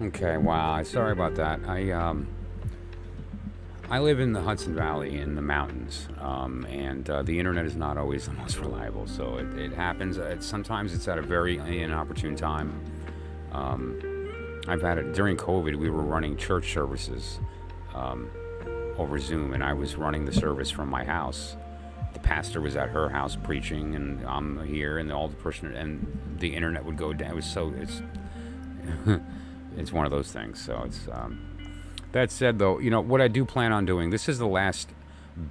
Okay, wow. Sorry about that. I live in the Hudson Valley in the mountains, and the internet is not always the most reliable. So it happens. Sometimes it's at a very inopportune time. I've had it during COVID. We were running church services over Zoom, and I was running the service from my house. The pastor was at her house preaching, and I'm here, and all the person, and the internet would go down. It's it's one of those things. So it's that said, though, what I do plan on doing. This is the last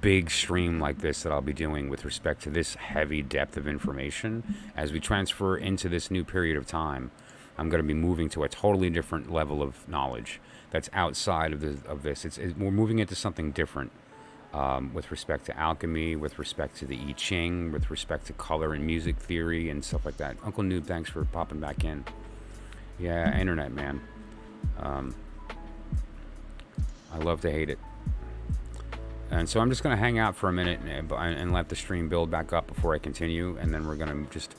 big stream like this that I'll be doing with respect to this heavy depth of information. As we transfer into this new period of time, I'm going to be moving to a totally different level of knowledge that's outside of this. We're moving into something different with respect to alchemy, with respect to the I Ching, with respect to color and music theory and stuff like that. Uncle Noob, thanks for popping back in. Yeah, internet, man. I love to hate it. And so I'm just going to hang out for a minute and let the stream build back up before I continue. And then we're going to just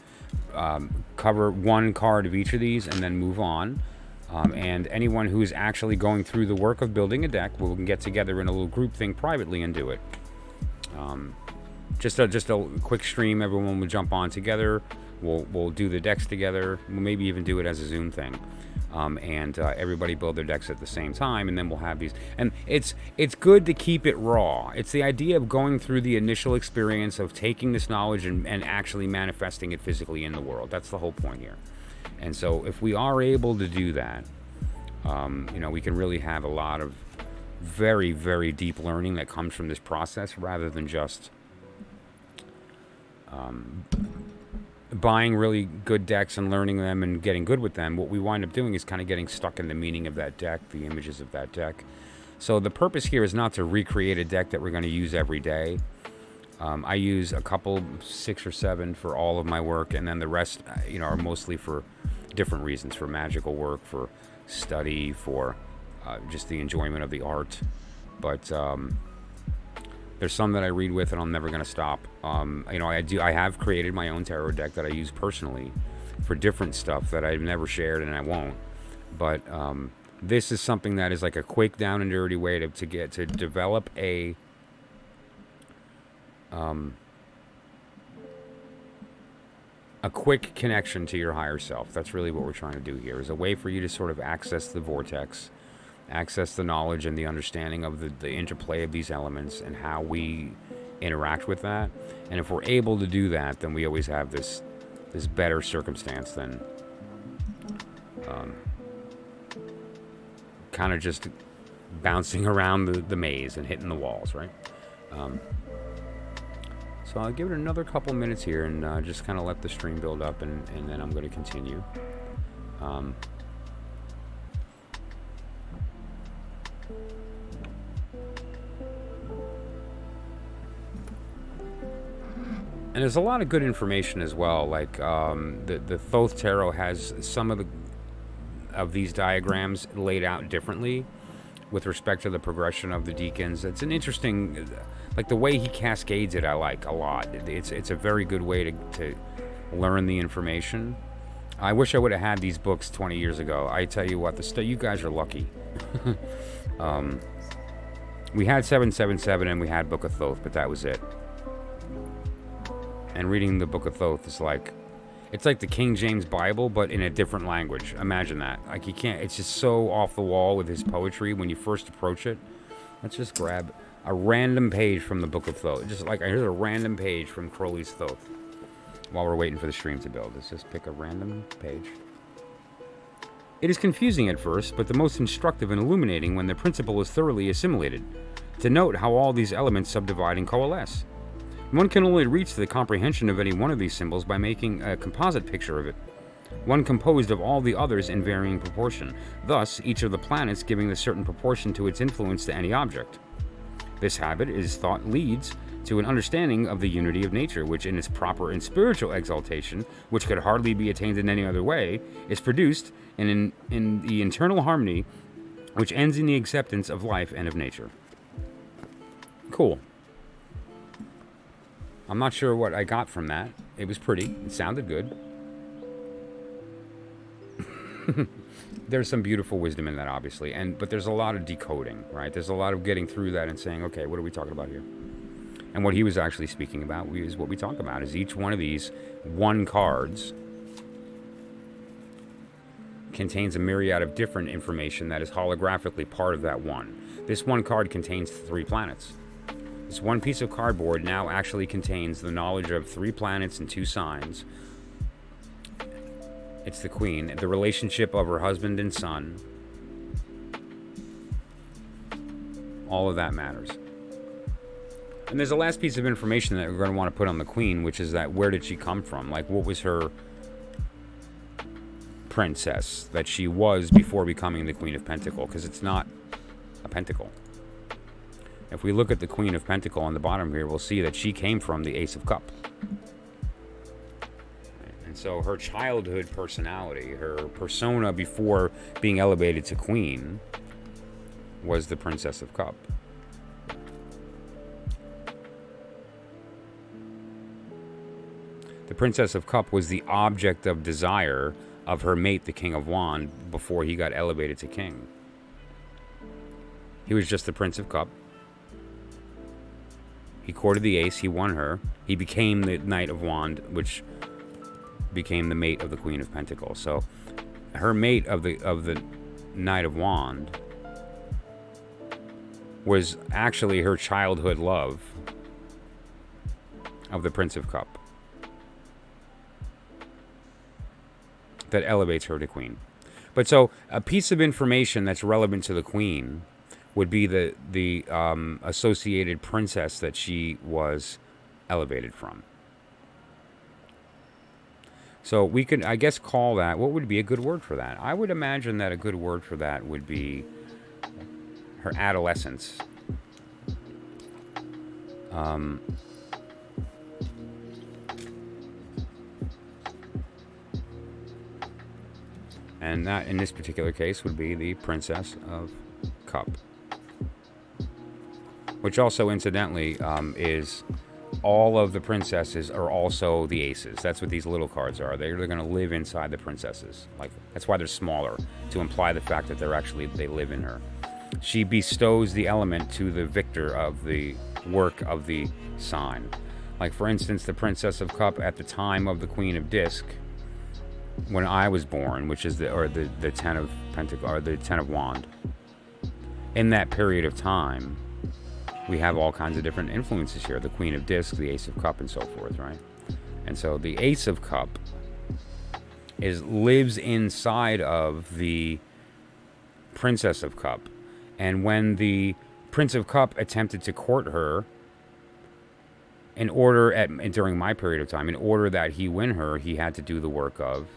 cover one card of each of these and then move on. And anyone who is actually going through the work of building a deck will get together in a little group thing privately and do it. Just a quick stream. Everyone will jump on together. We'll do the decks together. We'll maybe even do it as a Zoom thing. And everybody build their decks at the same time, and then we'll have these. And it's good to keep it raw. It's the idea of going through the initial experience of taking this knowledge and actually manifesting it physically in the world. That's the whole point here. And so if we are able to do that, we can really have a lot of very, very deep learning that comes from this process rather than just buying really good decks and learning them and getting good with them. What we wind up doing is kind of getting stuck in the meaning of that deck, the images of that deck. So the purpose here is not to recreate a deck that we're going to use every day. I use a couple, 6 or 7 for all of my work, and then the rest, are mostly for different reasons, for magical work, for study, for just the enjoyment of the art. But there's some that I read with, and I'm never going to stop. I have created my own tarot deck that I use personally for different stuff that I've never shared, and I won't. But this is something that is like a quick, down and dirty way to develop a quick connection to your higher self. That's really what we're trying to do here, is a way for you to sort of access the vortex, access the knowledge and the understanding of the interplay of these elements and how we interact with that. And if we're able to do that, then we always have this better circumstance than kind of just bouncing around the maze and hitting the walls, right? So I'll give it another couple minutes here and just kind of let the stream build up, and then I'm going to continue. And there's a lot of good information as well. Like the Thoth Tarot has some of these diagrams laid out differently with respect to the progression of the Deacons. It's an interesting, like the way he cascades it, I like a lot. It's a very good way to learn the information. I wish I would have had these books 20 years ago. I tell you what, you guys are lucky. We had 777 and we had Book of Thoth, but that was it. And reading the Book of Thoth is it's like the King James Bible, but in a different language. Imagine that. Like, you can't, it's just so off the wall with his poetry when you first approach it. Let's just grab a random page from the Book of Thoth. Just like, here's a random page from Crowley's Thoth. While we're waiting for the stream to build, let's just pick a random page. It is confusing at first, but the most instructive and illuminating when the principle is thoroughly assimilated. To note how all these elements subdivide and coalesce. One can only reach the comprehension of any one of these symbols by making a composite picture of it, one composed of all the others in varying proportion, thus each of the planets giving a certain proportion to its influence to any object. This habit is thought leads to an understanding of the unity of nature, which in its proper and spiritual exaltation, which could hardly be attained in any other way, is produced in the internal harmony which ends in the acceptance of life and of nature. Cool. I'm not sure what I got from that. It was pretty. It sounded good. there's some beautiful wisdom in that, obviously, but there's a lot of decoding, right? There's a lot of getting through that and saying, okay, what are we talking about here? And what he was actually speaking about is what we talk about, is each one of these one cards contains a myriad of different information that is holographically part of that one. This one card contains 3 planets. This one piece of cardboard now actually contains the knowledge of 3 planets and 2 signs. It's the Queen, the relationship of her husband and son. All of that matters. And there's a last piece of information that we're going to want to put on the Queen, which is that where did she come from? Like, what was her princess that she was before becoming the Queen of Pentacle? Because it's not a pentacle. If we look at the Queen of Pentacle on the bottom here, we'll see that she came from the Ace of Cup. And so her childhood personality, her persona before being elevated to Queen, was the Princess of Cup. The Princess of Cup was the object of desire of her mate, the King of Wand, before he got elevated to King. He was just the Prince of Cup. He courted the Ace, he won her. He became the Knight of Wand, which became the mate of the Queen of Pentacles. So her mate of the Knight of Wand was actually her childhood love of the Prince of Cup that elevates her to Queen. But so a piece of information that's relevant to the Queen would be the associated princess that she was elevated from. So we could, I guess, call that, what would be a good word for that? I would imagine that a good word for that would be her adolescence. And that, in this particular case, would be the Princess of Cup. Which also, incidentally, is all of the princesses are also the aces. That's what these little cards are. They're going to live inside the princesses. Like, that's why they're smaller, to imply the fact that they live in her. She bestows the element to the victor of the work of the sign. Like, for instance, the Princess of Cup at the time of the Queen of Disc, when I was born, which is the 10 of Pentacle, or the 10 of Wand. In that period of time, we have all kinds of different influences here. The Queen of Disc, the Ace of Cup, and so forth, right? And so the Ace of Cup lives inside of the Princess of Cup. And when the Prince of Cup attempted to court her, during my period of time, in order that he win her, he had to do the work of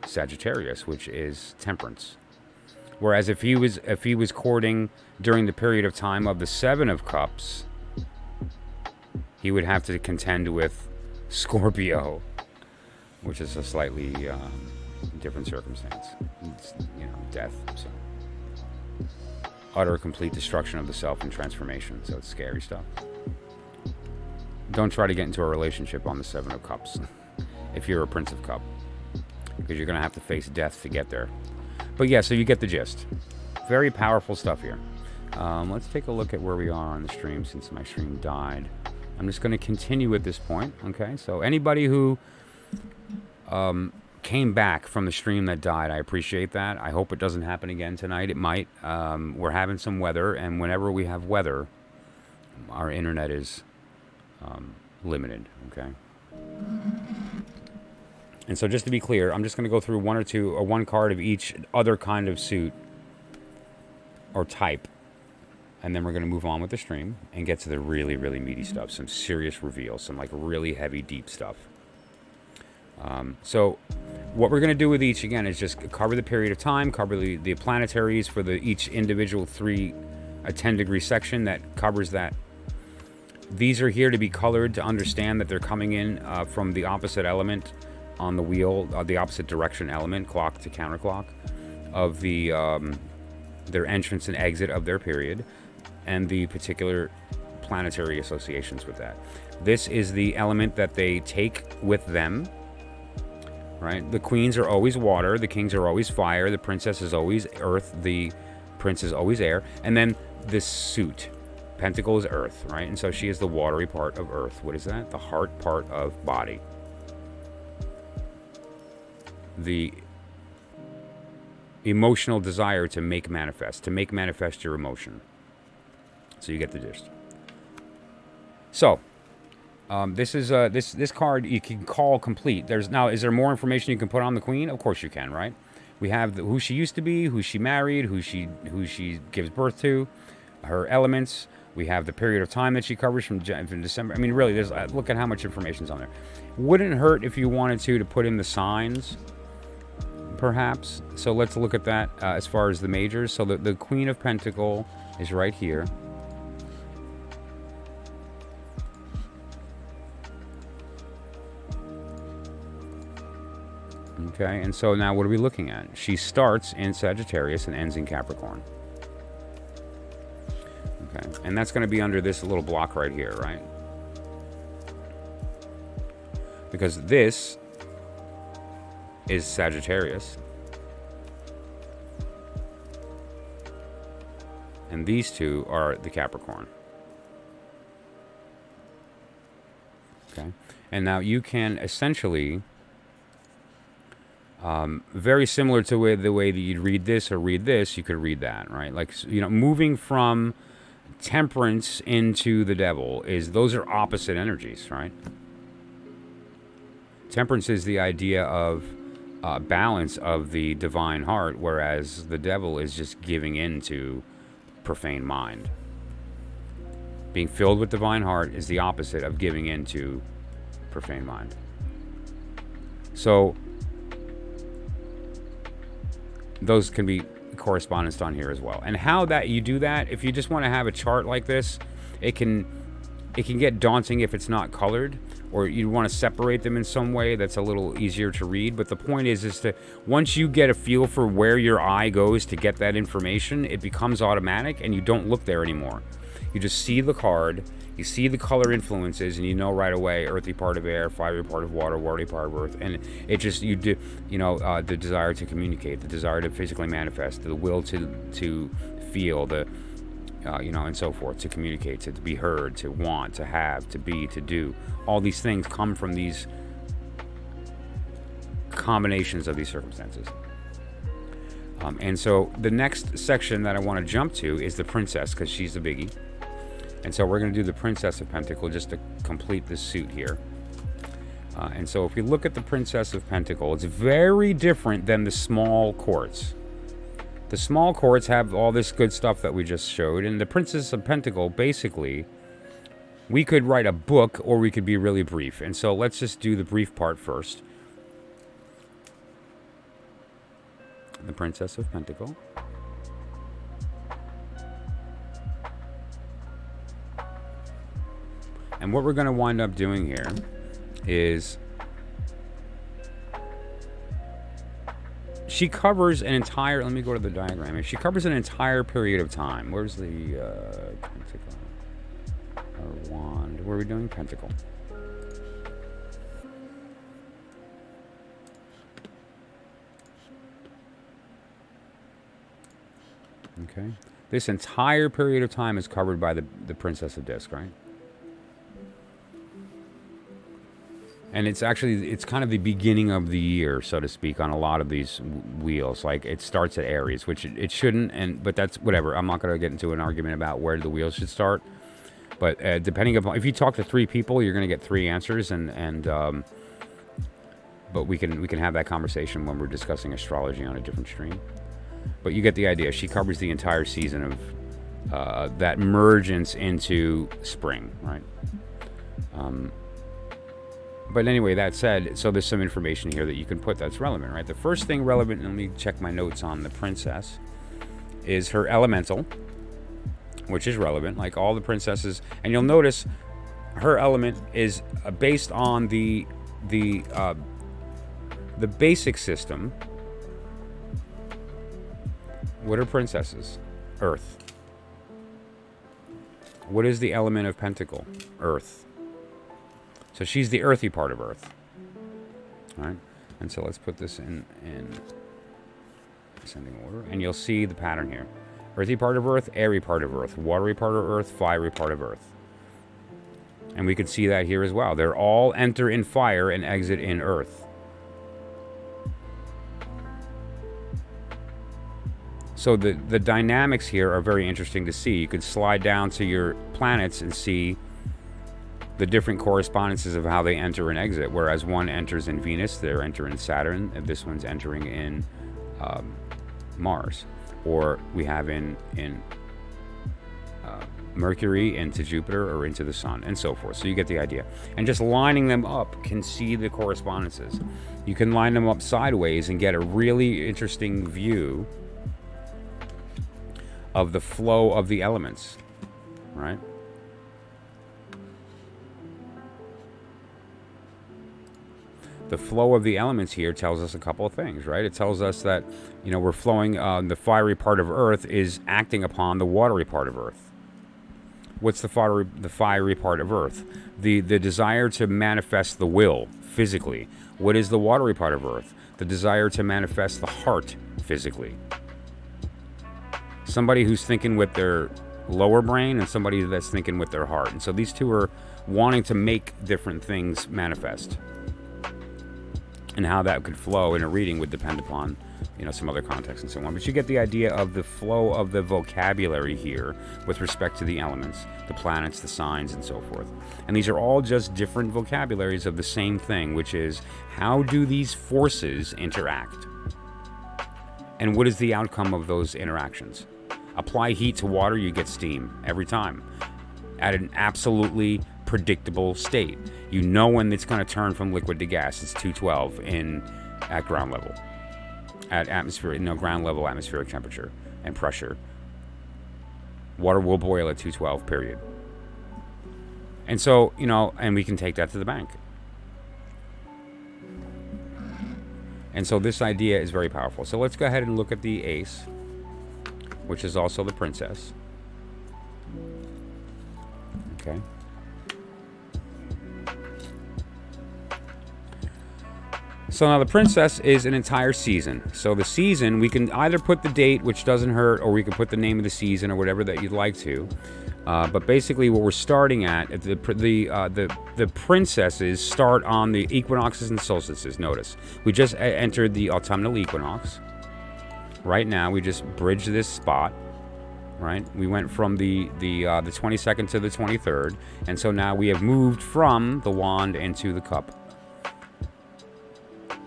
Sagittarius, which is temperance. Whereas if he was courting during the period of time of the 7 of Cups, he would have to contend with Scorpio, which is a slightly different circumstance. It's, death. So utter, complete destruction of the self and transformation. So it's scary stuff. Don't try to get into a relationship on the 7 of Cups if you're a Prince of Cup, because you're going to have to face death to get there. But yeah, so you get the gist. Very powerful stuff here. Let's take a look at where we are on the stream since my stream died. I'm just going to continue at this point, okay? So anybody who came back from the stream that died, I appreciate that. I hope it doesn't happen again tonight. It might. We're having some weather, and whenever we have weather, our internet is limited, okay? And so just to be clear, I'm just going to go through one card of each other kind of suit or type. And then we're going to move on with the stream and get to the really, really meaty stuff. Some serious reveals, some like really heavy, deep stuff. So what we're going to do with each, again, is just cover the period of time, cover the planetaries for each individual 10-degree section that covers that. These are here to be colored to understand that they're coming in from the opposite element on the wheel, the opposite direction element, clock to counterclock, of their entrance and exit of their period, and the particular planetary associations with that. This is the element that they take with them right? The queens are always water, the kings are always fire, the princess is always earth, the prince is always air, and then this suit. Pentacle is earth, right? And so she is the watery part of earth. What is that? The heart part of body. The emotional desire to make manifest your emotion. So you get the gist. So, this is this card you can call complete. Is there more information you can put on the queen? Of course you can, right? We have who she used to be, who she married, who she gives birth to, her elements. We have the period of time that she covers from December. I mean, really, there's look at how much information's on there. Wouldn't hurt if you wanted to put in the signs, perhaps. So let's look at that as far as the majors. So the Queen of Pentacle is right here. Okay, and so now what are we looking at? She starts in Sagittarius and ends in Capricorn. Okay, and that's going to be under this little block right here, right? Because this is Sagittarius. And these two are the Capricorn. Okay, and now you can essentially... very similar to the way that you'd read this or read this, you could read that, right? Like, you know, moving from temperance into the devil those are opposite energies, right? Temperance is the idea of balance of the divine heart, whereas the devil is just giving in to profane mind. Being filled with divine heart is the opposite of giving in to profane mind. So those can be correspondenced on here as well. And how that you do that, if you just want to have a chart like this, it can get daunting if it's not colored, or you want to separate them in some way that's a little easier to read. But the point is to, once you get a feel for where your eye goes to get that information, it becomes automatic and you don't look there anymore. You just see the card, you see the color influences, and you know right away, earthy part of air, fiery part of water, watery part of earth, and it just, you do, you know, the desire to communicate, the desire to physically manifest, the will to feel, the, you know, and so forth, to communicate, to be heard, to want, to have, to be, to do. All these things come from these combinations of these circumstances. And so the next section that I want to jump to is the princess, because she's the biggie. And so we're going to do the Princess of Pentacle just to complete this suit here. And so if we look at the Princess of Pentacle, it's very different than the small courts. The small courts have all this good stuff that we just showed. And the Princess of Pentacle, basically, we could write a book or we could be really brief. And so let's just do the brief part first. The Princess of Pentacle. And what we're going to wind up doing here is she covers an entire, let me go to the diagram. She covers an entire period of time. Where's the pentacle? Or wand. What are we doing? Pentacle. Okay. This entire period of time is covered by the Princess of Disc, right? And it's actually, it's kind of the beginning of the year, so to speak, on a lot of these wheels. Like, it starts at Aries, which it shouldn't, but that's whatever. I'm not going to get into an argument about where the wheels should start. But depending upon, if you talk to 3 people, you're going to get 3 answers, but we can have that conversation when we're discussing astrology on a different stream. But you get the idea. She covers the entire season of that emergence into spring, right? But anyway, that said, so there's some information here that you can put that's relevant, right? The first thing relevant, and let me check my notes on the princess, is her elemental, which is relevant, like all the princesses. And you'll notice her element is based on the basic system. What are princesses? Earth. What is the element of Pentacle? Earth. So she's the earthy part of Earth. All right. And so let's put this in ascending order, and you'll see the pattern here. Earthy part of Earth, airy part of Earth, watery part of Earth, fiery part of Earth. And we could see that here as well. They're all enter in fire and exit in Earth. So the dynamics here are very interesting to see. You could slide down to your planets and see the different correspondences of how they enter and exit. Whereas one enters in Venus, they're entering Saturn, and this one's entering in Mars. Or we have in Mercury into Jupiter or into the Sun, and so forth. So you get the idea. And just lining them up can see the correspondences. You can line them up sideways and get a really interesting view of the flow of the elements, right? The flow of the elements here tells us a couple of things, right? It tells us that, you know, we're flowing, the fiery part of Earth is acting upon the watery part of Earth. What's the fiery part of Earth? The desire to manifest the will physically. What is the watery part of Earth? The desire to manifest the heart physically. Somebody who's thinking with their lower brain and somebody that's thinking with their heart. And so these two are wanting to make different things manifest. And how that could flow in a reading would depend upon, you know, some other context and so on. But you get the idea of the flow of the vocabulary here with respect to the elements, the planets, the signs, and so forth. And these are all just different vocabularies of the same thing, which is how do these forces interact? And what is the outcome of those interactions? Apply heat to water, you get steam every time at an absolutely predictable state. You know when it's going to turn from liquid to gas. It's 212 at ground level, at ground level atmospheric temperature and pressure. Water will boil at 212, period. And so, you know, and we can take that to the bank. And so this idea is very powerful. So let's go ahead and look at the ace, which is also the princess. Okay. So now the princess is an entire season. So the season, we can either put the date, which doesn't hurt, or we can put the name of the season or whatever that you'd like to. But basically what we're starting at, the princesses start on the equinoxes and solstices. Notice, we just entered the autumnal equinox. Right now, we just bridged this spot. Right, we went from the 22nd to the 23rd, and so now we have moved from the wand into the cup.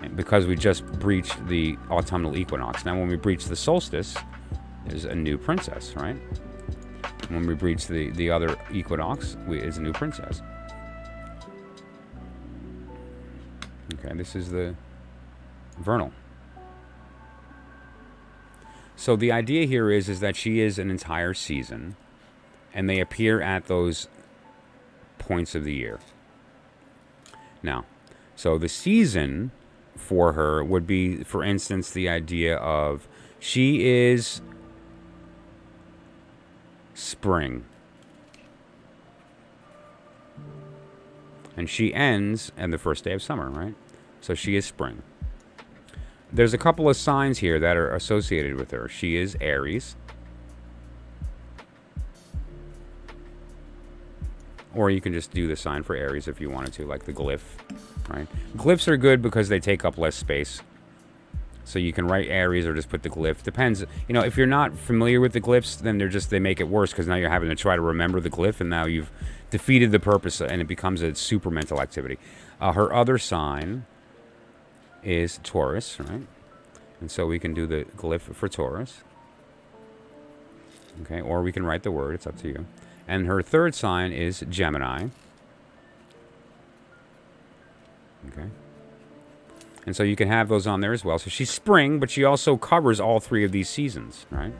And because we just breached the autumnal equinox. Now, when we breach the solstice, there's a new princess, right? When we breach the other equinox, is a new princess. Okay, this is the vernal. So the idea here is that she is an entire season, and they appear at those points of the year. Now, so the season for her would be, for instance, the idea of she is spring. And she ends on the first day of summer, right? So she is spring. There's a couple of signs here that are associated with her. She is Aries. Or you can just do the sign for Aries if you wanted to, like the glyph, right? Glyphs are good because they take up less space. So you can write Aries or just put the glyph. Depends. You know, if you're not familiar with the glyphs, then they make it worse because now you're having to try to remember the glyph, and now you've defeated the purpose, and it becomes a super mental activity. Her other sign is Taurus, right? And so we can do the glyph for Taurus. Okay, or we can write the word, it's up to you. And her third sign is Gemini. Okay. And so you can have those on there as well. So she's spring, but she also covers all three of these seasons, right?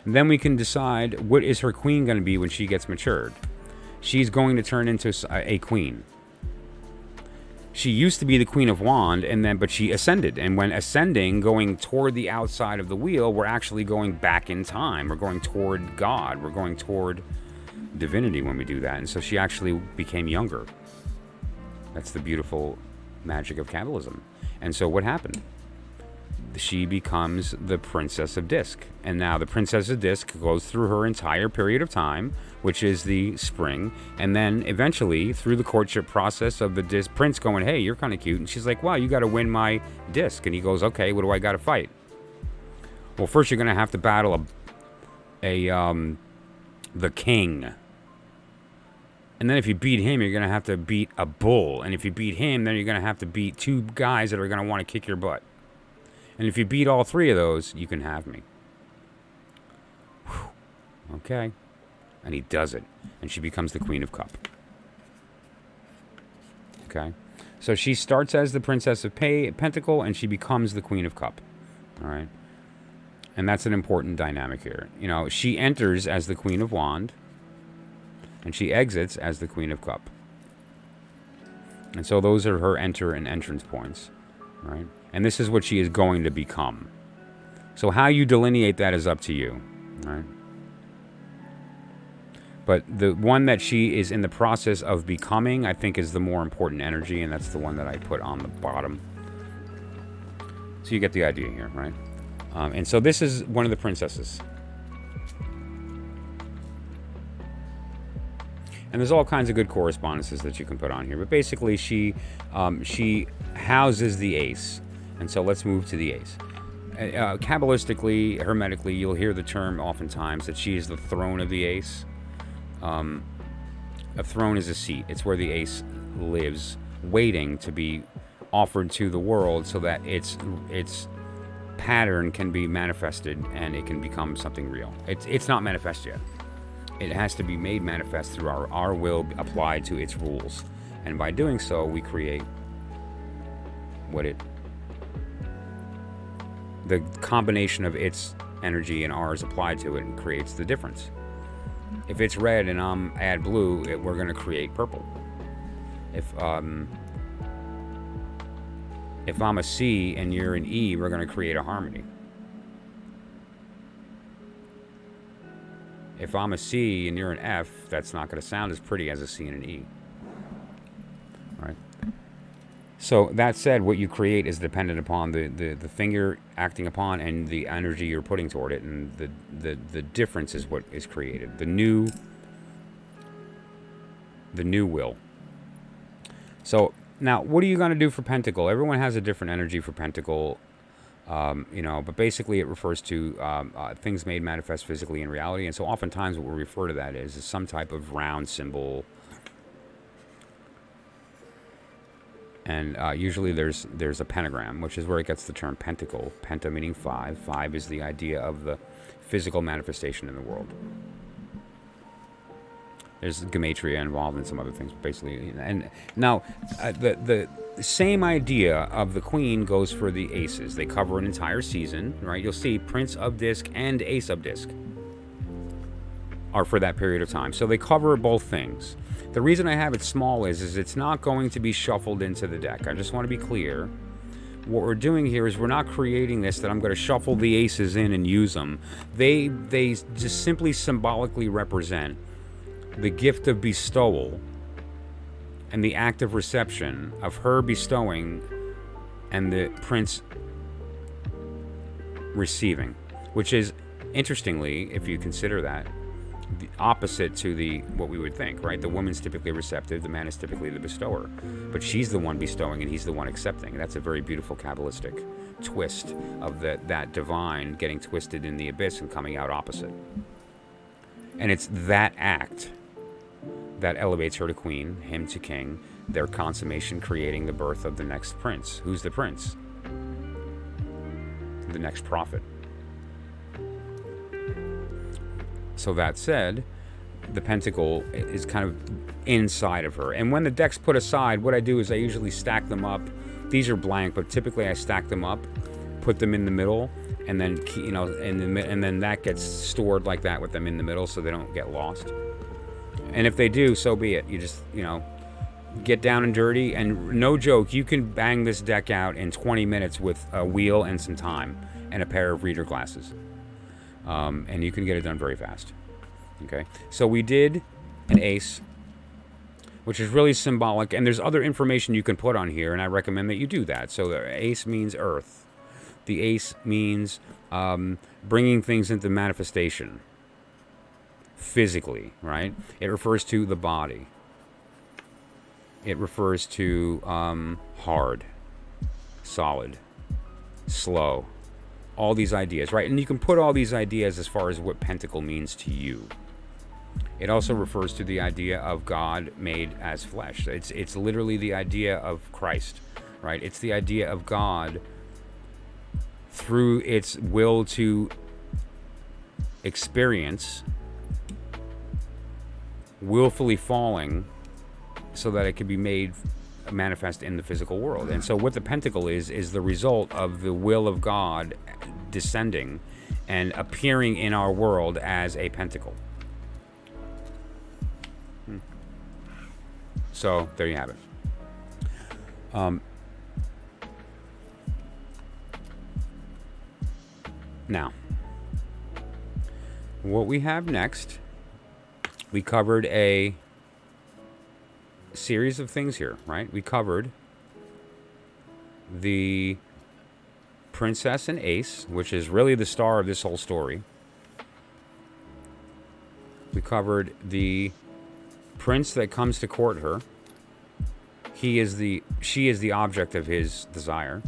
And then we can decide what is her queen going to be when she gets matured. She's going to turn into a queen. She used to be the Queen of Wand, but she ascended. And when ascending, going toward the outside of the wheel, we're actually going back in time. We're going toward God. We're going toward divinity when we do that. And so she actually became younger. That's the beautiful magic of Kabbalism. And so what happened? She becomes the Princess of Disc. And now the Princess of Disc goes through her entire period of time, which is the spring. And then eventually, through the courtship process of the Disc, Prince going, hey, you're kind of cute. And she's like, wow, you got to win my disc. And he goes, okay, what do I got to fight? Well, first you're going to have to battle the king. And then if you beat him, you're going to have to beat a bull. And if you beat him, then you're going to have to beat 2 guys that are going to want to kick your butt. And if you beat all 3 of those, you can have me. Whew. Okay. And he does it. And she becomes the Queen of Cup. Okay. So she starts as the Princess of Pentacle, and she becomes the Queen of Cup. All right. And that's an important dynamic here. You know, she enters as the Queen of Wand, and she exits as the Queen of Cup. And so those are her enter and entrance points. Right? And this is what she is going to become. So how you delineate that is up to you. Right? But the one that she is in the process of becoming, I think, is the more important energy, and that's the one that I put on the bottom. So you get the idea here, right? And so this is one of the princesses. And there's all kinds of good correspondences that you can put on here. But basically, she houses the ace. And so let's move to the ace. Kabbalistically, hermetically, you'll hear the term oftentimes that she is the throne of the ace. A throne is a seat. It's where the ace lives, waiting to be offered to the world so that its pattern can be manifested and it can become something real. It's not manifest yet. It has to be made manifest through our will applied to its rules. And by doing so, we create the combination of its energy and ours applied to it creates the difference. If it's red and I'm add blue, we're going to create purple. If I'm a C and you're an E, we're going to create a harmony. If I'm a C and you're an F, that's not going to sound as pretty as a C and an E. Right? So that said, what you create is dependent upon the thing you're acting upon and the energy you're putting toward it, and the difference is what is created. The new will. So now, what are you going to do for Pentacle? Everyone has a different energy for Pentacle. But basically it refers to things made manifest physically in reality. And so oftentimes what we refer to that is some type of round symbol. And usually there's a pentagram, which is where it gets the term pentacle. Penta meaning 5. 5 is the idea of the physical manifestation in the world. There's gematria involved in some other things, basically. And now, the same idea of the queen goes for the aces. They cover an entire season, right? You'll see Prince of Disc and Ace of Disc are for that period of time. So they cover both things. The reason I have it small is it's not going to be shuffled into the deck. I just want to be clear. What we're doing here is we're not creating this that I'm going to shuffle the aces in and use them. They just simply symbolically represent the gift of bestowal and the act of reception of her bestowing and the prince receiving, which is, interestingly, if you consider that, the opposite to what we would think, right? The woman's typically receptive, the man is typically the bestower, but she's the one bestowing and he's the one accepting. That's a very beautiful Kabbalistic twist of that divine getting twisted in the abyss and coming out opposite. And it's that act that elevates her to queen, him to king, their consummation creating the birth of the next prince. Who's the prince? The next prophet. So that said, the pentacle is kind of inside of her. And when the deck's put aside, what I do is I usually stack them up. These are blank, but typically I stack them up, put them in the middle, and then and then that gets stored like that with them in the middle so they don't get lost. And if they do, so be it. You just, get down and dirty. And no joke, you can bang this deck out in 20 minutes with a wheel and some time and a pair of reader glasses. And you can get it done very fast. Okay, so we did an ace. which is really symbolic. And there's other information you can put on here, and I recommend that you do that. So the ace means earth. The ace means bringing things into manifestation physically, right? It refers to the body. It refers to hard, solid, slow, all these ideas, right? And you can put all these ideas as far as what pentacle means to you. It also refers to the idea of God made as flesh. It's literally the idea of Christ, right? It's the idea of God through its will to experience, willfully falling so that it can be made manifest in the physical world. And so what the pentacle is the result of the will of God descending and appearing in our world as a pentacle. So there you have it. Now, what we have next, we covered a series of things here, right? We covered the princess and ace, which is really the star of this whole story. We covered the prince that comes to court her. She is the object of his desire.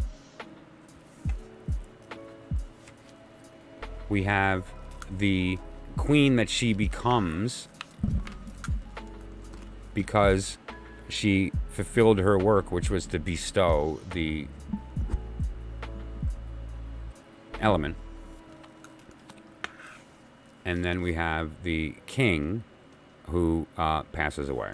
We have the queen that she becomes because she fulfilled her work, which was to bestow the element. And then we have the king who passes away.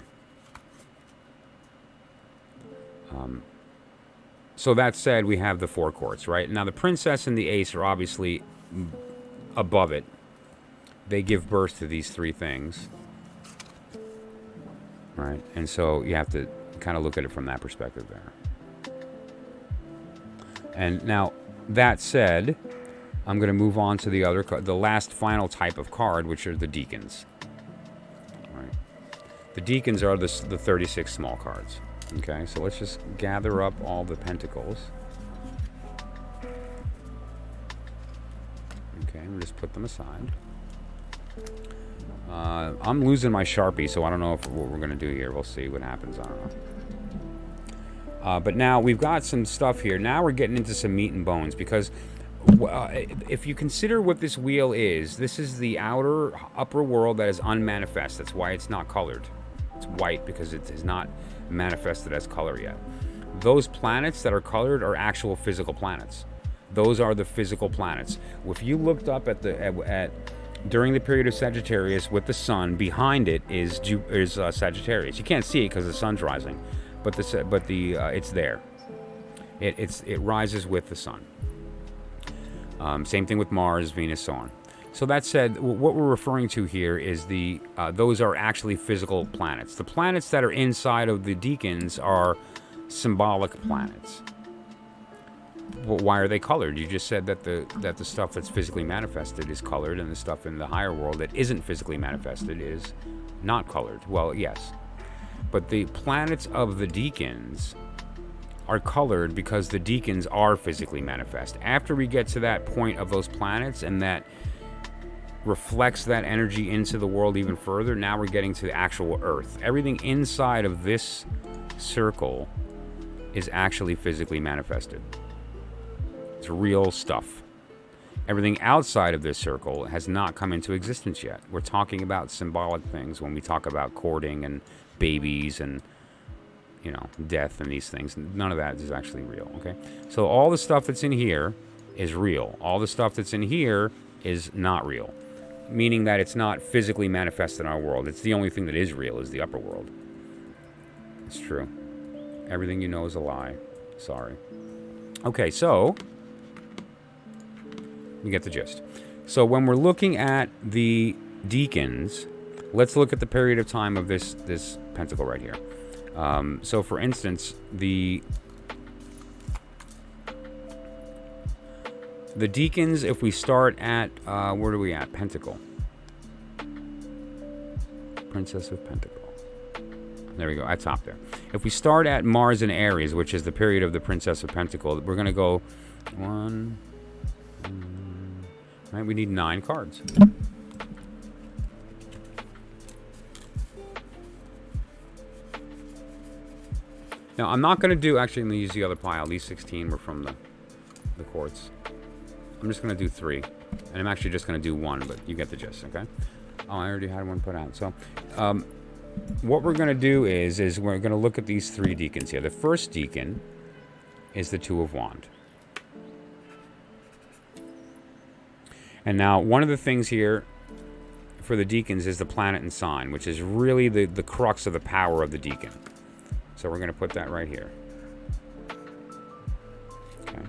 So that said, we have the four courts, right? Now the princess and the ace are obviously above it. They give birth to these three things, right? And so you have to kind of look at it from that perspective there. And now that said, I'm going to move on to the last final type of card, which are the deacons. All right. The deacons are the 36 small cards. Okay, so let's just gather up all the pentacles. Okay, we'll just put them aside. I'm losing my Sharpie, so I don't know what we're going to do here. We'll see what happens. I don't know. But now we've got some stuff here. Now we're getting into some meat and bones, because if you consider what this wheel is, this is the upper world that is unmanifest. That's why it's not colored. It's white because it is not manifested as color yet. Those planets that are colored are actual physical planets. Those are the physical planets. If you looked up at during the period of Sagittarius with the sun, behind it is Sagittarius. You can't see it because the sun's rising, but it's there. It rises with the sun. Same thing with Mars, Venus, so on. So that said, what we're referring to here is those are actually physical planets. The planets that are inside of the deacons are symbolic planets. Well, why are they colored? You just said that the stuff that's physically manifested is colored, and the stuff in the higher world that isn't physically manifested is not colored. Well, yes. But the planets of the deacons are colored because the deacons are physically manifest. After we get to that point of those planets and that reflects that energy into the world even further, now we're getting to the actual Earth. Everything inside of this circle is actually physically manifested. It's real stuff. Everything outside of this circle has not come into existence yet. We're talking about symbolic things when we talk about courting and babies and death and these things. None of that is actually real, okay? So all the stuff that's in here is real. All the stuff that's in here is not real, meaning that it's not physically manifest in our world. It's the only thing that is real is the upper world. It's true. Everything you know is a lie. Sorry. Okay, so you get the gist. So when we're looking at the deacons, let's look at the period of time of this pentacle right here. So for instance, the deacons, if we start at, where are we at? Pentacle. Princess of Pentacle. There we go, at top there. If we start at Mars in Aries, which is the period of the Princess of Pentacles, we're going to go 1, right, we need 9 cards. Now, I'm not going to do, actually, I'm going to use the other pile. These 16 were from the quartz. I'm just going to do 3. And I'm actually just going to do 1, but you get the gist, okay? Oh, I already had one put out. So, what we're going to do is we're going to look at these 3 deacons here. The first deacon is the 2 of Wands. And now, one of the things here for the deacons is the planet and sign, which is really the crux of the power of the deacon. So we're going to put that right here. Okay.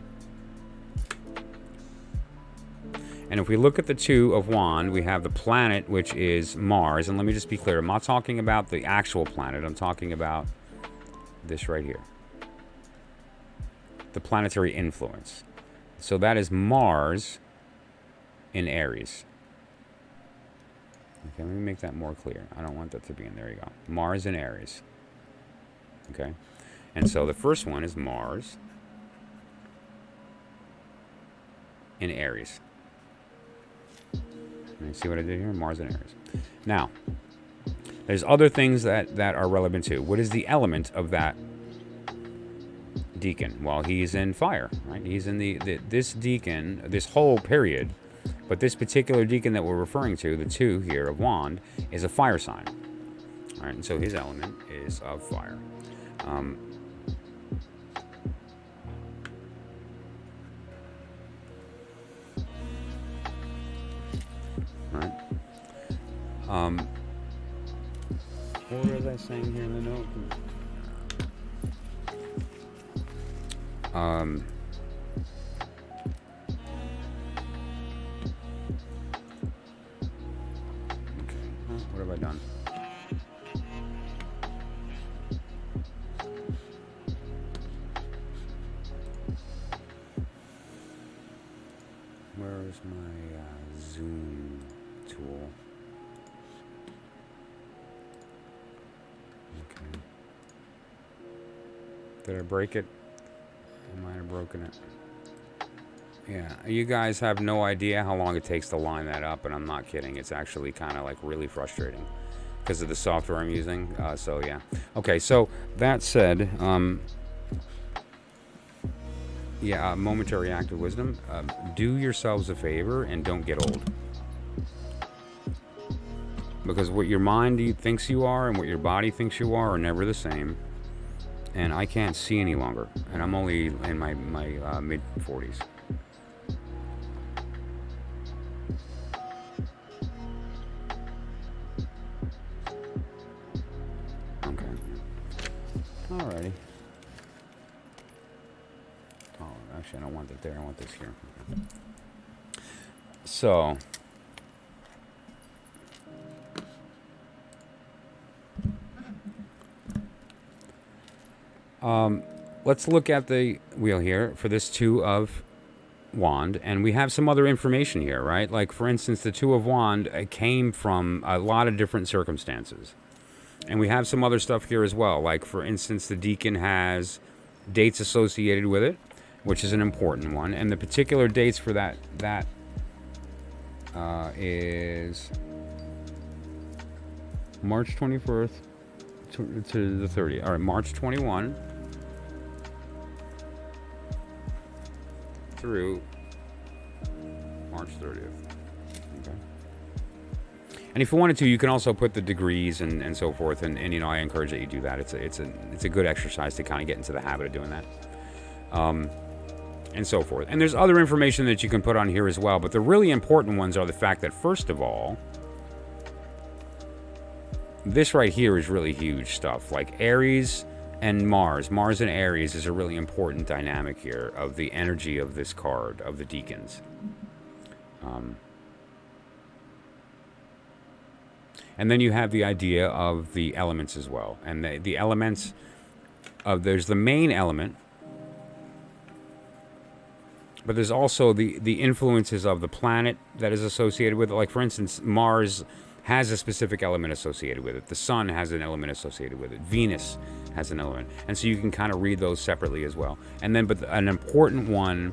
And if we look at the 2 of Wands, we have the planet, which is Mars. And let me just be clear. I'm not talking about the actual planet. I'm talking about this right here. The planetary influence. So that is Mars in Aries. Okay, let me make that more clear. I don't want that to be in there. You go. Mars in Aries. Okay, and so the first one is Mars in Aries. You see what I did here? Mars in Aries. Now, there's other things that are relevant too. What is the element of that deacon? Well, he's in fire, right? He's in this deacon, this whole period, but this particular deacon that we're referring to, the 2 here of Wand, is a fire sign. All right, and so his element is of fire. Right. What was I saying here in the note? Okay. What have I done? Where's my Zoom tool? Okay. Did I break it? I might have broken it. Yeah, you guys have no idea how long it takes to line that up, and I'm not kidding. It's actually kind of like really frustrating because of the software I'm using. So yeah. Okay, so that said, yeah, momentary act of wisdom. Do yourselves a favor and don't get old. Because what your mind thinks you are and what your body thinks you are never the same. And I can't see any longer. And I'm only in my mid-40s. Okay. Alrighty. Actually, I don't want that there. I want this here. So, let's look at the wheel here for this 2 of Wand, and we have some other information here, right? Like, for instance, the 2 of Wand came from a lot of different circumstances. And we have some other stuff here as well. Like, for instance, the deacon has dates associated with it, which is an important one, and the particular dates for that is March 21st to the 30th. All right, March 21 through March 30th. Okay. And if you wanted to, you can also put the degrees and so forth, and you know, I encourage that you do that. It's a good exercise to kind of get into the habit of doing that. And so forth. And there's other information that you can put on here as well, but the really important ones are the fact that, first of all, this right here is really huge stuff. Like Aries and Mars and Aries is a really important dynamic here of the energy of this card, of the deacons. And then you have the idea of the elements as well. And the elements of, there's the main element, but there's also the influences of the planet that is associated with it. Like, for instance, Mars has a specific element associated with it. The sun has an element associated with it. Venus has an element. And so you can kind of read those separately as well. And then, but an important one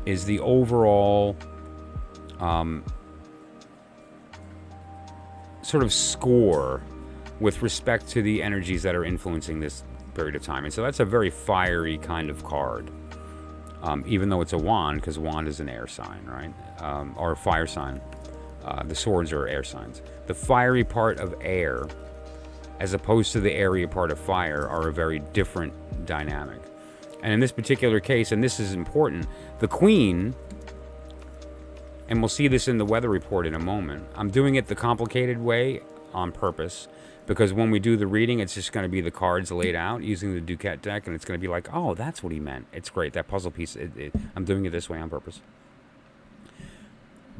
is the overall sort of score with respect to the energies that are influencing this period of time. And so that's a very fiery kind of card. Even though it's a wand, because wand is an air sign, right? Or a fire sign. The swords are air signs. The fiery part of air, as opposed to the airy part of fire, are a very different dynamic. And in this particular case, and this is important, the Queen, and we'll see this in the weather report in a moment, I'm doing it the complicated way on purpose, because when we do the reading, it's just going to be the cards laid out using the DuQuette deck, and it's going to be like, oh, that's what he meant. It's great. That puzzle piece, I'm doing it this way on purpose.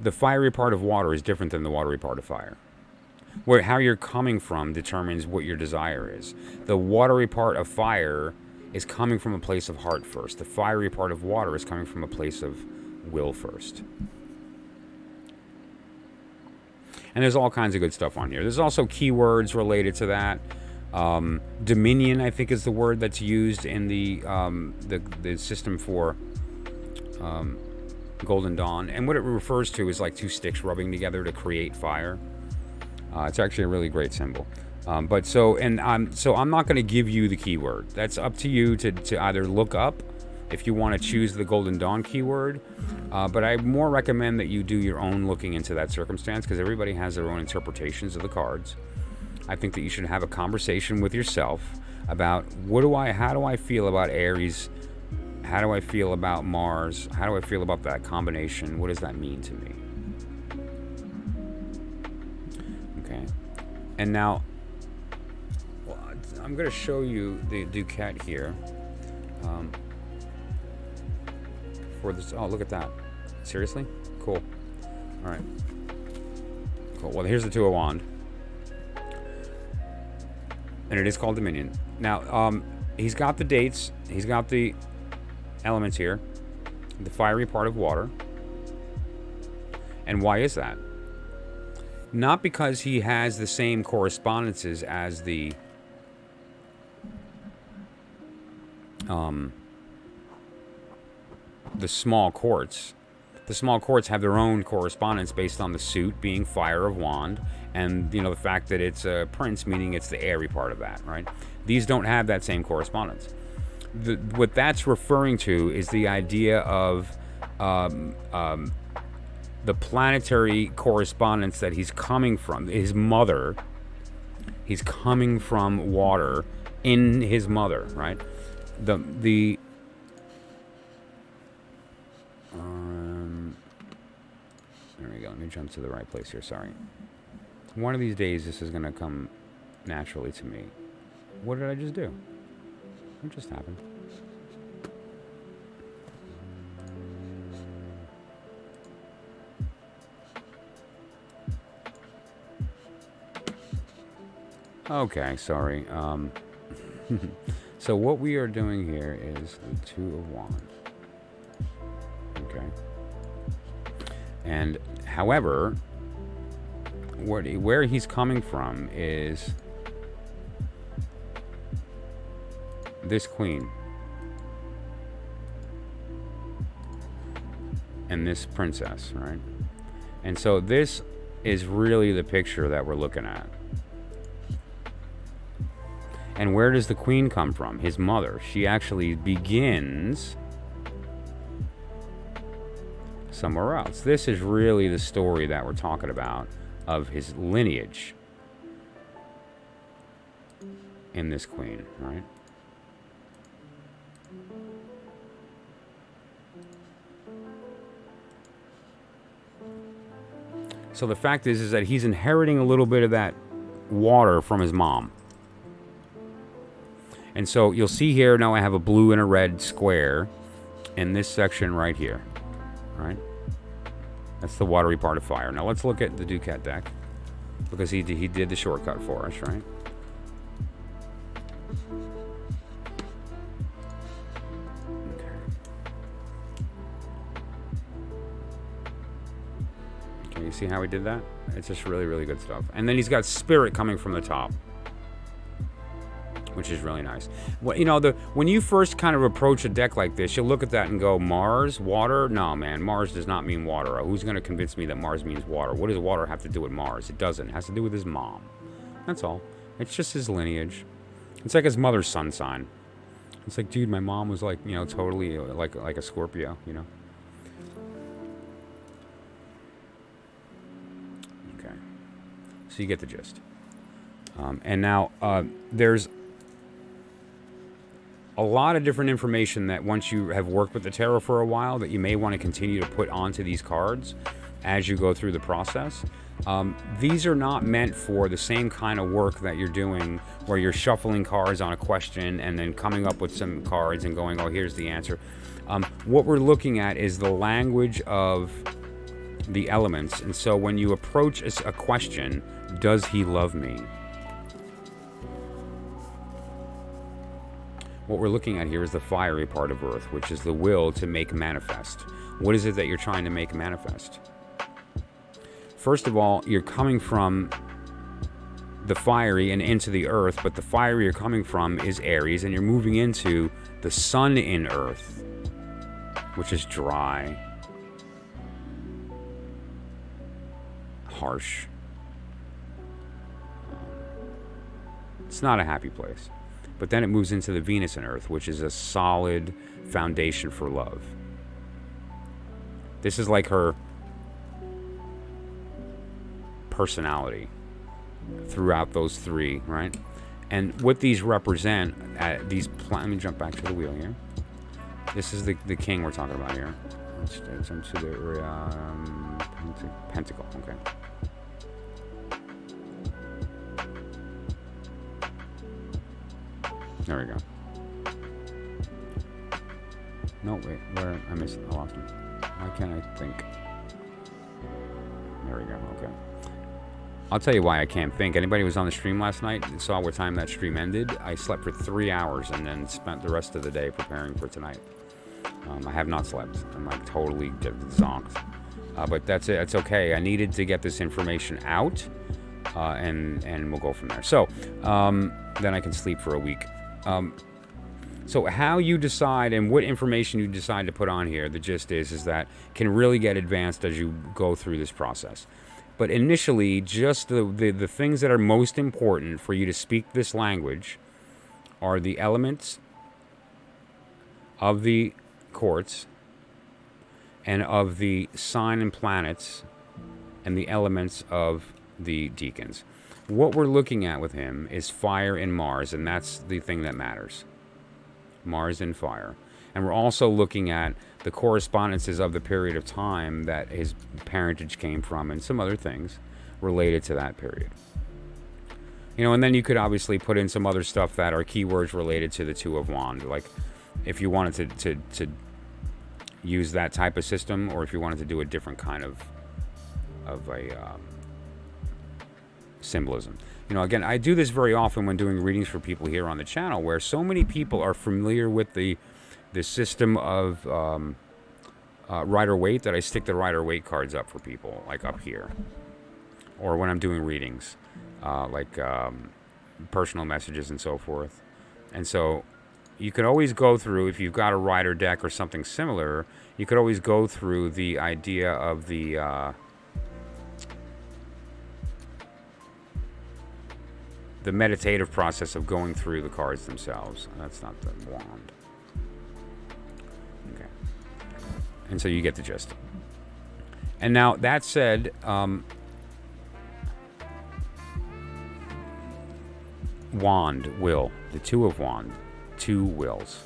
The fiery part of water is different than the watery part of fire. How you're coming from determines what your desire is. The watery part of fire is coming from a place of heart first. The fiery part of water is coming from a place of will first. And there's all kinds of good stuff on here. There's also keywords related to that. Dominion, I think, is the word that's used in the system for Golden Dawn. And what it refers to is like two sticks rubbing together to create fire. It's actually a really great symbol. I'm not going to give you the keyword. That's up to you to either look up if you want to choose the Golden Dawn keyword. But I more recommend that you do your own looking into that circumstance, because everybody has their own interpretations of the cards. I think that you should have a conversation with yourself about how do I feel about Aries? How do I feel about Mars? How do I feel about that combination? What does that mean to me? Okay. And now, I'm going to show you the DuQuette here. For this, oh, look at that. Seriously? Cool. All right. Cool. Well, here's the Two of Wands. And it is called Dominion. Now, he's got the dates. He's got the elements here. The fiery part of water. And why is that? Not because he has the same correspondences as the small courts. The small courts have their own correspondence based on the suit being fire of wand, and the fact that it's a prince, meaning it's the airy part of that, right? These don't have that same correspondence. What that's referring to is the idea of the planetary correspondence that he's coming from. His mother, he's coming from water in his mother, right? There we go. Let me jump to the right place here. Sorry. One of these days, this is going to come naturally to me. What did I just do? What just happened? Okay, sorry. So what we are doing here is the Two of Wands. Okay. And however, where he's coming from is this Queen and this princess, right? And so this is really the picture that we're looking at. And where does the Queen come from? His mother. She actually begins somewhere else. This is really the story that we're talking about of his lineage in this Queen, right? So the fact is that he's inheriting a little bit of that water from his mom. And so you'll see here, now I have a blue and a red square in this section right here, right? That's the watery part of fire. Now let's look at the DuQuette deck, because he did the shortcut for us, right? Okay, You see how he did that? It's just really, really good stuff. And then he's got spirit coming from the top, which is really nice. Well, you know, when you first kind of approach a deck like this, you'll look at that and go, Mars, water? No, man, Mars does not mean water. Who's going to convince me that Mars means water? What does water have to do with Mars? It doesn't. It has to do with his mom. That's all. It's just his lineage. It's like his mother's sun sign. It's like, dude, my mom was like, you know, totally like a Scorpio, you know? Okay. So you get the gist. And now there's a lot of different information that once you have worked with the tarot for a while that you may want to continue to put onto these cards as you go through the process. These are not meant for the same kind of work that you're doing where you're shuffling cards on a question and then coming up with some cards and going, oh, here's the answer. What we're looking at is the language of the elements. And so when you approach a question, does he love me? What we're looking at here is the fiery part of Earth, which is the will to make manifest. What is it that you're trying to make manifest? First of all, you're coming from the fiery and into the earth, but the fiery you're coming from is Aries, and you're moving into the sun in Earth, which is dry, harsh. It's not a happy place. But then it moves into the Venus in Earth, which is a solid foundation for love. This is like her personality throughout those three, right? And what these represent, let me jump back to the wheel here. This is the king we're talking about here. Let's jump to the pentacle, okay. There we go. No, wait, where? I missed it. I lost him. Why can't I think? There we go, okay. I'll tell you why I can't think. Anybody who was on the stream last night and saw what time that stream ended? I slept for 3 hours and then spent the rest of the day preparing for tonight. I have not slept. I'm like totally zonked. But that's it. It's okay. I needed to get this information out, and we'll go from there. So then I can sleep for a week. So how you decide and what information you decide to put on here, the gist is that can really get advanced as you go through this process. But initially, just the things that are most important for you to speak this language are the elements of the quartz and of the sign and planets and the elements of the deacons. What we're looking at with him is fire and Mars, and that's the thing that matters. Mars and fire. And we're also looking at the correspondences of the period of time that his parentage came from and some other things related to that period. You know, and then you could obviously put in some other stuff that are keywords related to the Two of Wands. Like if you wanted to use that type of system, or if you wanted to do a different kind of a symbolism. You know, again, I do this very often when doing readings for people here on the channel, where so many people are familiar with the system of Rider-Waite that I stick the Rider-Waite cards up for people, like up here. Or when I'm doing readings, like personal messages and so forth. And so you could always go through, if you've got a Rider deck or something similar, you could always go through the idea of the meditative process of going through the cards themselves. That's not the wand. Okay. And so you get the gist. And now, that said, wand, will. The Two of Wands. Two wills.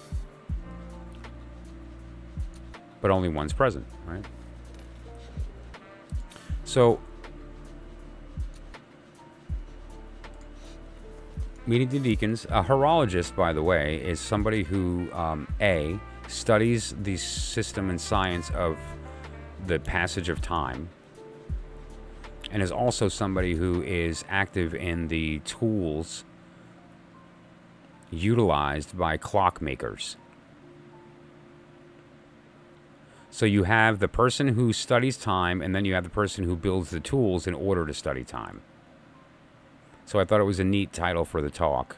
But only one's present, right? So, meeting the deacons. A horologist, by the way, is somebody who, A, studies the system and science of the passage of time, and is also somebody who is active in the tools utilized by clockmakers. So you have the person who studies time, and then you have the person who builds the tools in order to study time. So I thought it was a neat title for the talk,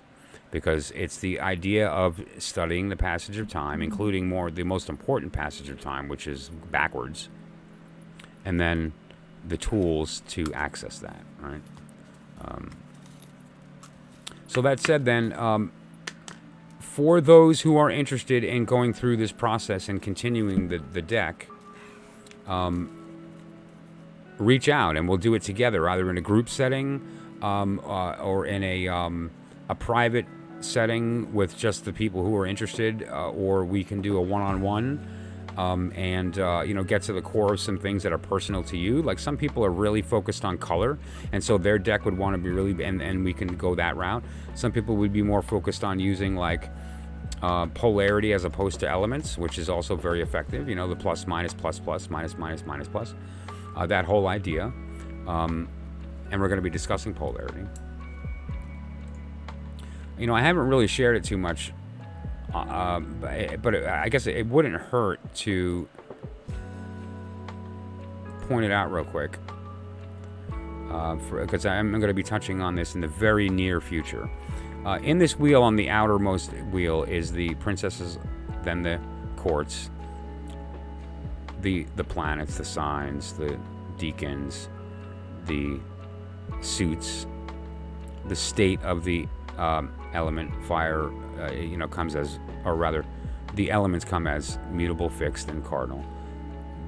because it's the idea of studying the passage of time, including the most important passage of time, which is backwards, and then the tools to access that, right? So that said, then, for those who are interested in going through this process and continuing the deck, reach out and we'll do it together, either in a group setting or in a private setting with just the people who are interested, or we can do a one-on-one and get to the core of some things that are personal to you. Like some people are really focused on color, and so their deck would want to be really, and we can go that route. Some people would be more focused on using like polarity as opposed to elements, which is also very effective. The plus, minus, plus, plus, minus, minus, minus, plus. That whole idea. And we're going to be discussing polarity. I haven't really shared it too much, but I guess it wouldn't hurt to point it out real quick, because I'm going to be touching on this in the very near future. In this wheel, on the outermost wheel, is the princesses, then the courts, the planets, the signs, the deacons, the suits, the state of the element. Fire, comes as, or rather, the elements come as mutable, fixed, and cardinal.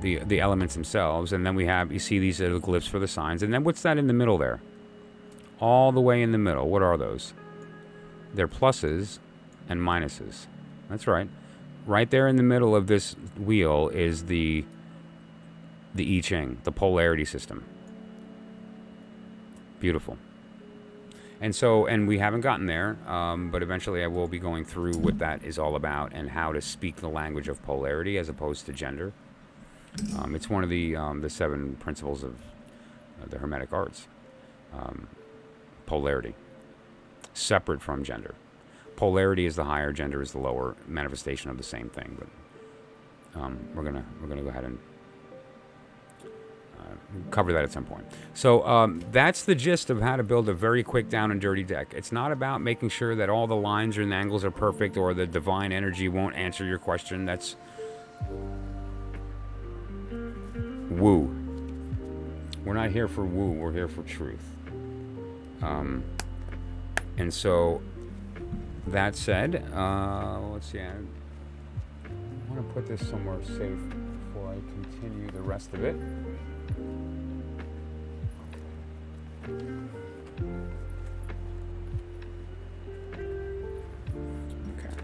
The elements themselves, and then you see these are the glyphs for the signs, and then what's that in the middle there? All the way in the middle, what are those? They're pluses and minuses. That's right. Right there in the middle of this wheel is the I Ching, the polarity system. Beautiful. And we haven't gotten there, but eventually I will be going through what that is all about and how to speak the language of polarity as opposed to gender. It's one of the 7 principles of the Hermetic arts. Polarity. Separate from gender. Polarity is the higher, gender is the lower manifestation of the same thing. But we're gonna go ahead and cover that at some point. So that's the gist of how to build a very quick down and dirty deck. It's not about making sure that all the lines and angles are perfect or the divine energy won't answer your question. That's woo. We're not here for woo. We're here for truth. And so, that said, let's see. I want to put this somewhere safe before I continue the rest of it. Okay.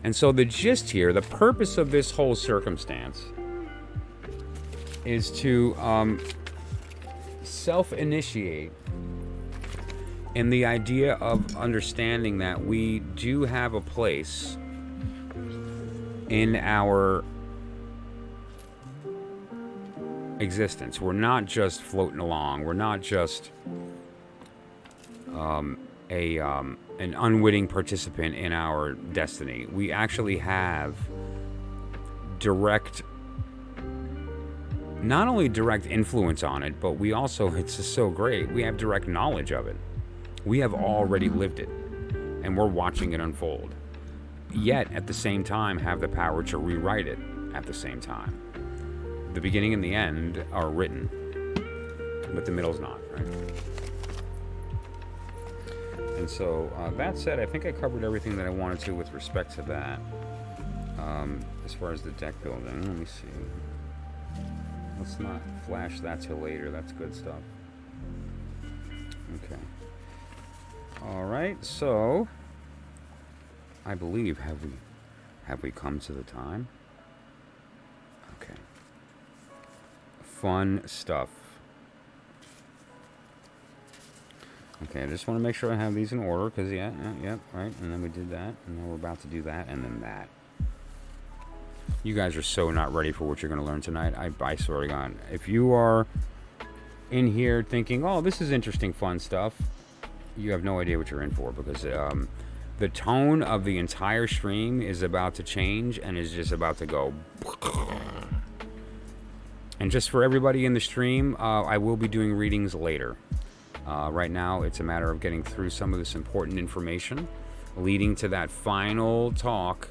And so the gist here, the purpose of this whole circumstance is to self-initiate in the idea of understanding that we do have a place in our existence. We're not just floating along. We're not just an unwitting participant in our destiny. We actually have not only direct influence on it, but we also, it's just so great, we have direct knowledge of it. We have already lived it, and we're watching it unfold. Yet, at the same time, have the power to rewrite it at the same time. The beginning and the end are written, but the middle's not, right? And so, that said, I think I covered everything that I wanted to with respect to that. As far as the deck building, let me see. Let's not flash that till later. That's good stuff. Okay. All right, so I believe have we come to the time? Okay. Fun stuff. Okay, I just want to make sure I have these in order because yeah, right. And then we did that, and then we're about to do that, and then that. You guys are so not ready for what you're going to learn tonight. I swear to God, if you are in here thinking, "Oh, this is interesting, fun stuff," you have no idea what you're in for because the tone of the entire stream is about to change and is just about to go. And just for everybody in the stream, I will be doing readings later. Right now, it's a matter of getting through some of this important information, leading to that final talk,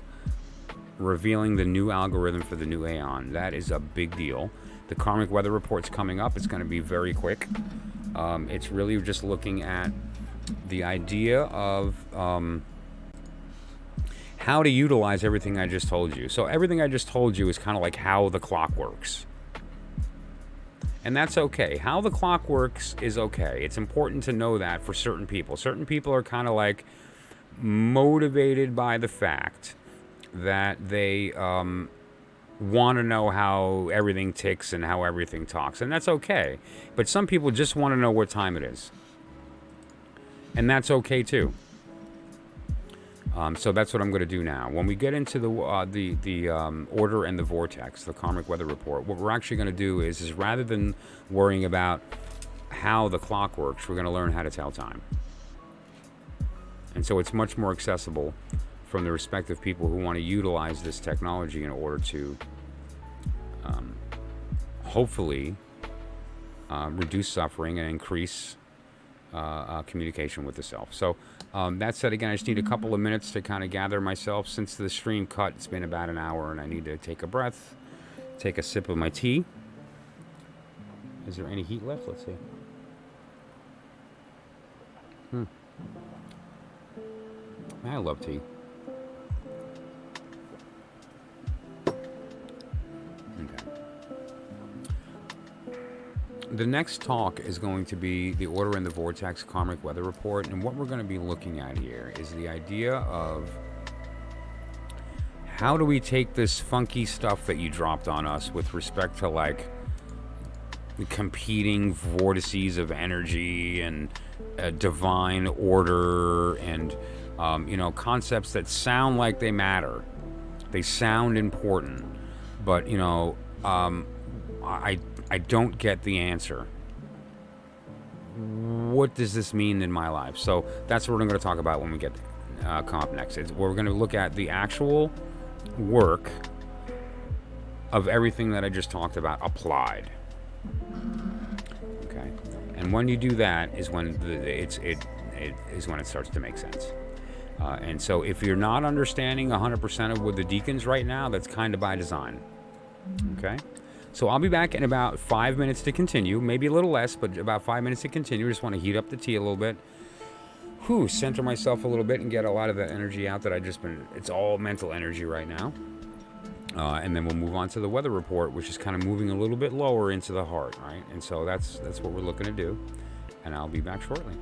revealing the new algorithm for the new AEON. That is a big deal. The Karmic weather report's coming up. It's going to be very quick. It's really just looking at the idea of how to utilize everything I just told you. So everything I just told you is kind of like how the clock works. And that's okay. How the clock works is okay. It's important to know that for certain people. Certain people are kind of like motivated by the fact that they want to know how everything ticks and how everything talks. And that's okay. But some people just want to know what time it is. And that's okay too. So that's what I'm going to do now. When we get into the order and the vortex, the Karmic weather report, what we're actually going to do is rather than worrying about how the clock works, we're going to learn how to tell time. And so it's much more accessible from the respective people who want to utilize this technology in order to hopefully reduce suffering and increase communication with the self. So that said, again, I just need a couple of minutes to kind of gather myself. Since the stream cut, it's been about an hour, and I need to take a breath, take a sip of my tea. Is there any heat left? Let's see. I love tea. The next talk is going to be the Order and the Vortex Karmic Weather Report, and what we're going to be looking at here is the idea of how do we take this funky stuff that you dropped on us with respect to like the competing vortices of energy and divine order and concepts that sound like they matter, they sound important, but I don't get the answer. What does this mean in my life? So that's what we're going to talk about when we get come up next. We're going to look at the actual work of everything that I just talked about applied. Okay, and when you do that is when it starts to make sense. And so if you're not understanding 100% of what the Deacons right now, that's kind of by design. Okay. So I'll be back in about 5 minutes to continue, maybe a little less, but about 5 minutes to continue. I just want to heat up the tea a little bit, center myself a little bit and get a lot of that energy out that it's all mental energy right now. And then we'll move on to the weather report, which is kind of moving a little bit lower into the heart, right? And so that's what we're looking to do. And I'll be back shortly.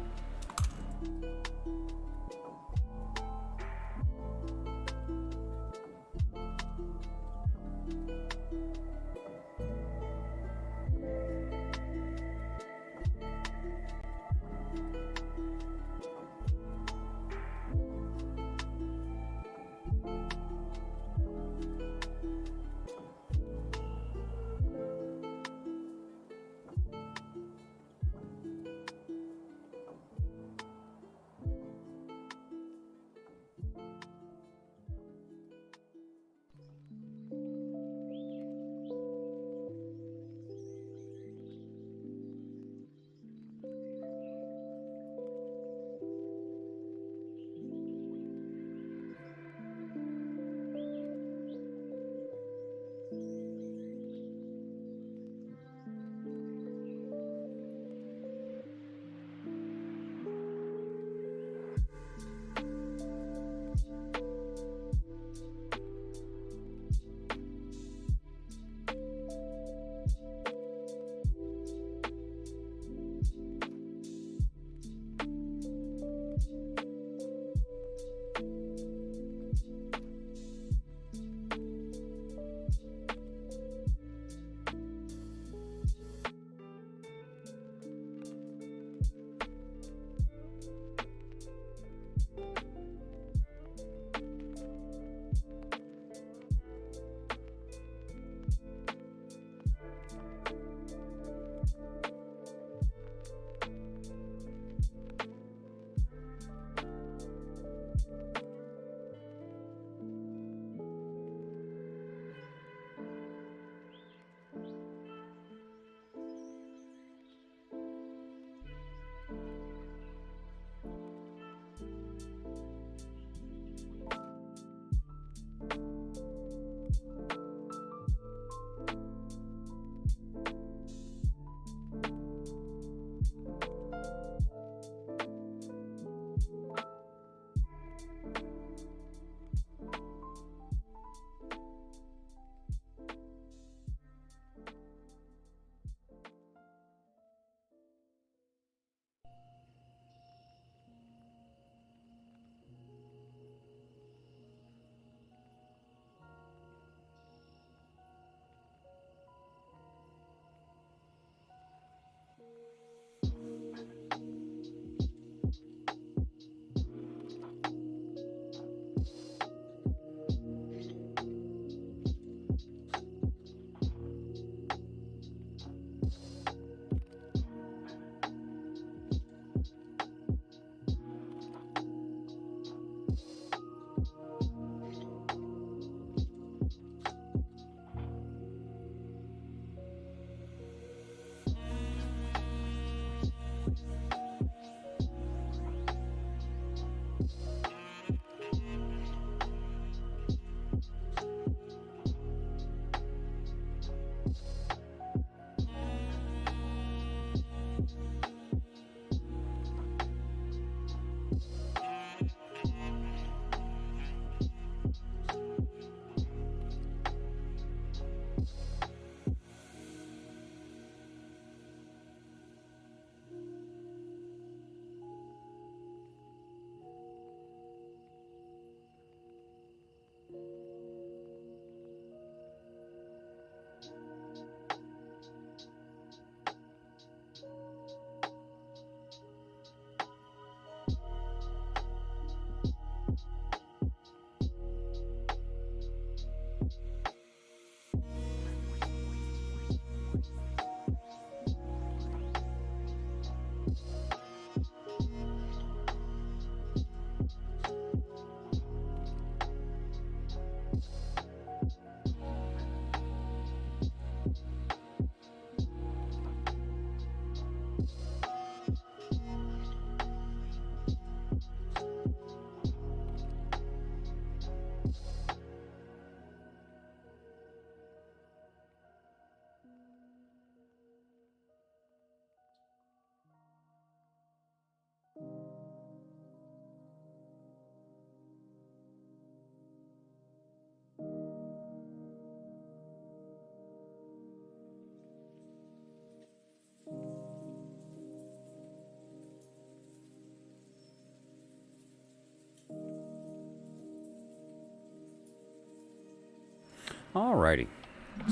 Alrighty.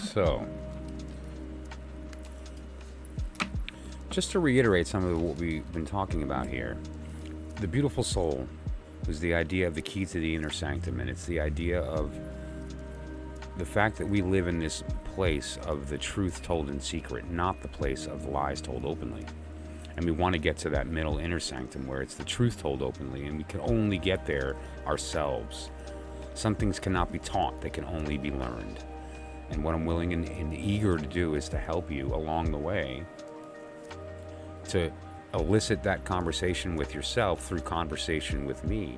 So, just to reiterate some of what we've been talking about here, the beautiful soul was the idea of the key to the inner sanctum, and it's the idea of the fact that we live in this place of the truth told in secret, not the place of lies told openly. And we want to get to that middle inner sanctum where it's the truth told openly, and we can only get there ourselves. Some things cannot be taught, they can only be learned. And what I'm willing and eager to do is to help you along the way to elicit that conversation with yourself through conversation with me,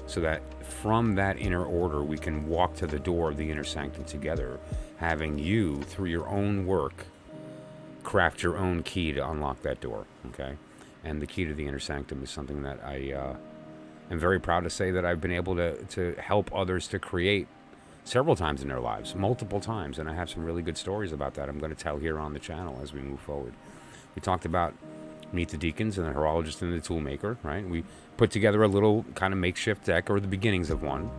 so that from that inner order we can walk to the door of the inner sanctum together, having you, through your own work, craft your own key to unlock that door, okay? And the key to the inner sanctum is something that I am very proud to say that I've been able to help others to create several times in their lives, multiple times, and I have some really good stories about that I'm going to tell here on the channel as we move forward. We talked about Meet the Deacons and the Horologist and the Toolmaker, right? We put together a little kind of makeshift deck, or the beginnings of one.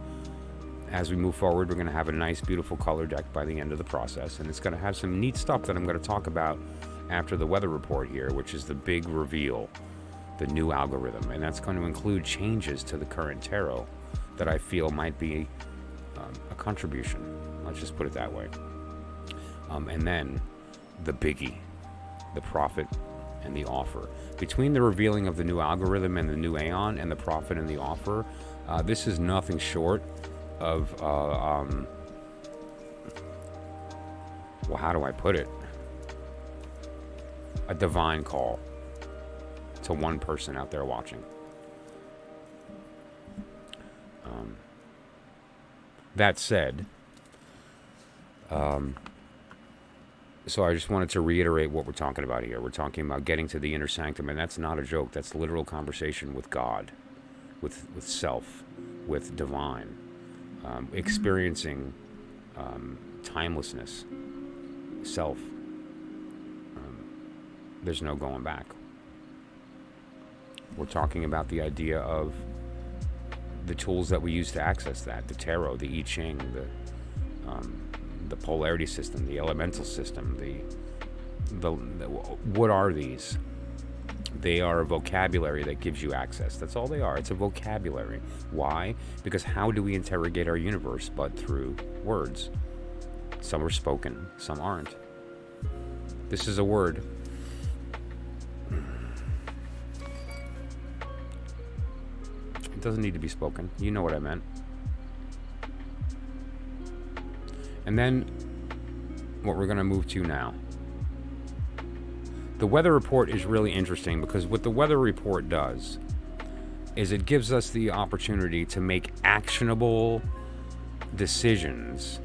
As we move forward, we're going to have a nice, beautiful color deck by the end of the process, and it's going to have some neat stuff that I'm going to talk about after the weather report here, which is the big reveal, the new algorithm, and that's going to include changes to the current tarot that I feel might be a contribution. Let's just put it that way. And then the biggie, the prophet and the offer. Between the revealing of the new algorithm and the new AEON and the prophet and the offer, this is nothing short of, well, how do I put it? A divine call to one person out there watching. That said, so I just wanted to reiterate what we're talking about here. We're talking about getting to the inner sanctum, and that's not a joke. That's literal conversation with God, with self, with divine, experiencing timelessness, self. There's no going back. We're talking about the idea of the tools that we use to access that, the tarot, the I Ching, the polarity system, the elemental system, the what are these? They are a vocabulary that gives you access. That's all they are. It's a vocabulary. Why? Because how do we interrogate our universe but through words? Some are spoken, some aren't. This is a word. It doesn't need to be spoken. You know what I meant. And then what we're going to move to now. The weather report is really interesting because what the weather report does is it gives us the opportunity to make actionable decisions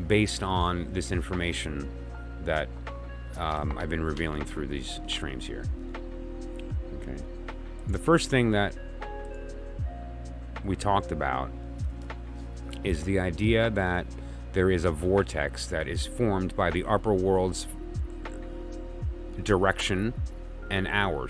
based on this information that I've been revealing through these streams here. Okay. The first thing that we talked about is the idea that there is a vortex that is formed by the upper world's direction and ours.